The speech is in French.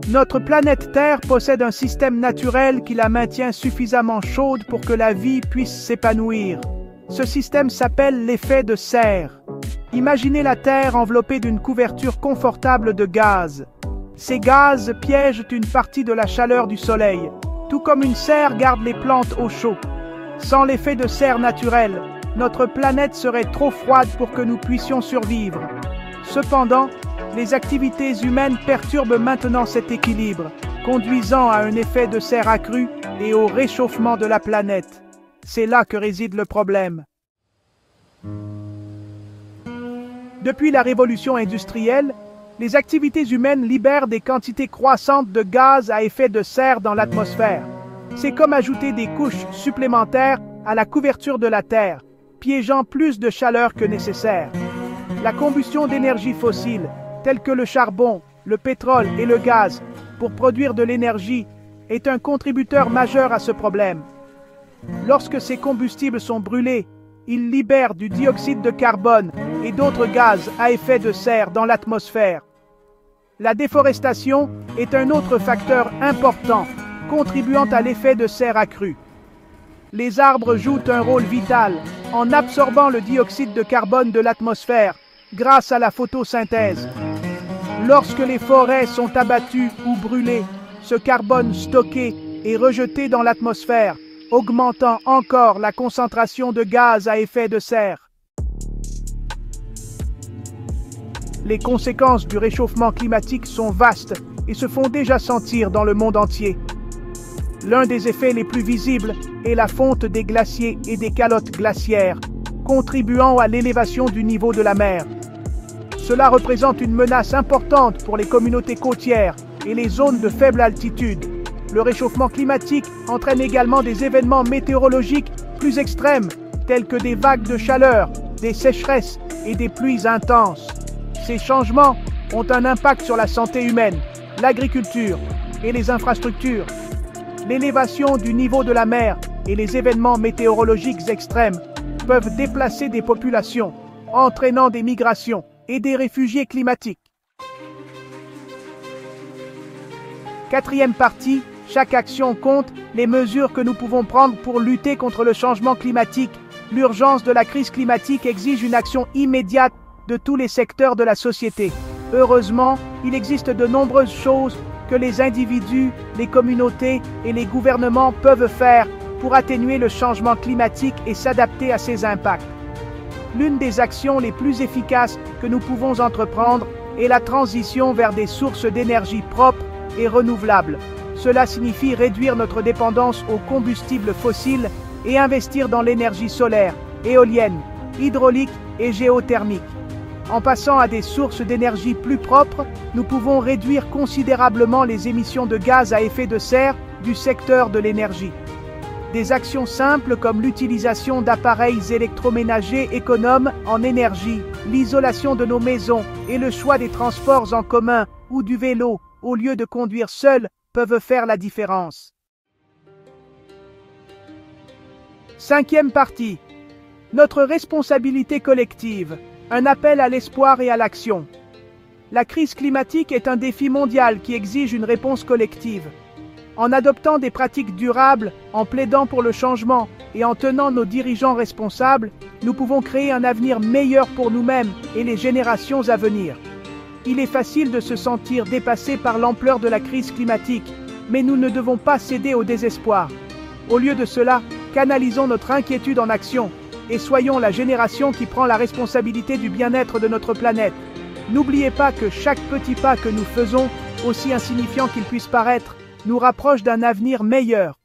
Notre planète Terre possède un système naturel qui la maintient suffisamment chaude pour que la vie puisse s'épanouir. Ce système s'appelle l'effet de serre. Imaginez la Terre enveloppée d'une couverture confortable de gaz. Ces gaz piègent une partie de la chaleur du Soleil, tout comme une serre garde les plantes au chaud. Sans l'effet de serre naturel, notre planète serait trop froide pour que nous puissions survivre. Cependant, les activités humaines perturbent maintenant cet équilibre, conduisant à un effet de serre accru et au réchauffement de la planète. C'est là que réside le problème. Depuis la révolution industrielle, les activités humaines libèrent des quantités croissantes de gaz à effet de serre dans l'atmosphère. C'est comme ajouter des couches supplémentaires à la couverture de la Terre, piégeant plus de chaleur que nécessaire. La combustion d'énergie fossile, telles que le charbon, le pétrole et le gaz, pour produire de l'énergie, est un contributeur majeur à ce problème. Lorsque ces combustibles sont brûlés, ils libèrent du dioxyde de carbone et d'autres gaz à effet de serre dans l'atmosphère. La déforestation est un autre facteur important, contribuant à l'effet de serre accru. Les arbres jouent un rôle vital en absorbant le dioxyde de carbone de l'atmosphère grâce à la photosynthèse. Lorsque les forêts sont abattues ou brûlées, ce carbone stocké est rejeté dans l'atmosphère, augmentant encore la concentration de gaz à effet de serre. Les conséquences du réchauffement climatique sont vastes et se font déjà sentir dans le monde entier. L'un des effets les plus visibles est la fonte des glaciers et des calottes glaciaires, contribuant à l'élévation du niveau de la mer. Cela représente une menace importante pour les communautés côtières et les zones de faible altitude. Le réchauffement climatique entraîne également des événements météorologiques plus extrêmes, tels que des vagues de chaleur, des sécheresses et des pluies intenses. Ces changements ont un impact sur la santé humaine, l'agriculture et les infrastructures. L'élévation du niveau de la mer et les événements météorologiques extrêmes peuvent déplacer des populations, entraînant des migrations et des réfugiés climatiques. Quatrième partie, chaque action compte, les mesures que nous pouvons prendre pour lutter contre le changement climatique. L'urgence de la crise climatique exige une action immédiate de tous les secteurs de la société. Heureusement, il existe de nombreuses choses que les individus, les communautés et les gouvernements peuvent faire pour atténuer le changement climatique et s'adapter à ses impacts. L'une des actions les plus efficaces que nous pouvons entreprendre est la transition vers des sources d'énergie propres et renouvelables. Cela signifie réduire notre dépendance aux combustibles fossiles et investir dans l'énergie solaire, éolienne, hydraulique et géothermique. En passant à des sources d'énergie plus propres, nous pouvons réduire considérablement les émissions de gaz à effet de serre du secteur de l'énergie. Des actions simples comme l'utilisation d'appareils électroménagers économes en énergie, l'isolation de nos maisons et le choix des transports en commun ou du vélo au lieu de conduire seul peuvent faire la différence. Cinquième partie. Notre responsabilité collective. Un appel à l'espoir et à l'action. La crise climatique est un défi mondial qui exige une réponse collective. En adoptant des pratiques durables, en plaidant pour le changement et en tenant nos dirigeants responsables, nous pouvons créer un avenir meilleur pour nous-mêmes et les générations à venir. Il est facile de se sentir dépassé par l'ampleur de la crise climatique, mais nous ne devons pas céder au désespoir. Au lieu de cela, canalisons notre inquiétude en action et soyons la génération qui prend la responsabilité du bien-être de notre planète. N'oubliez pas que chaque petit pas que nous faisons, aussi insignifiant qu'il puisse paraître, nous rapproche d'un avenir meilleur.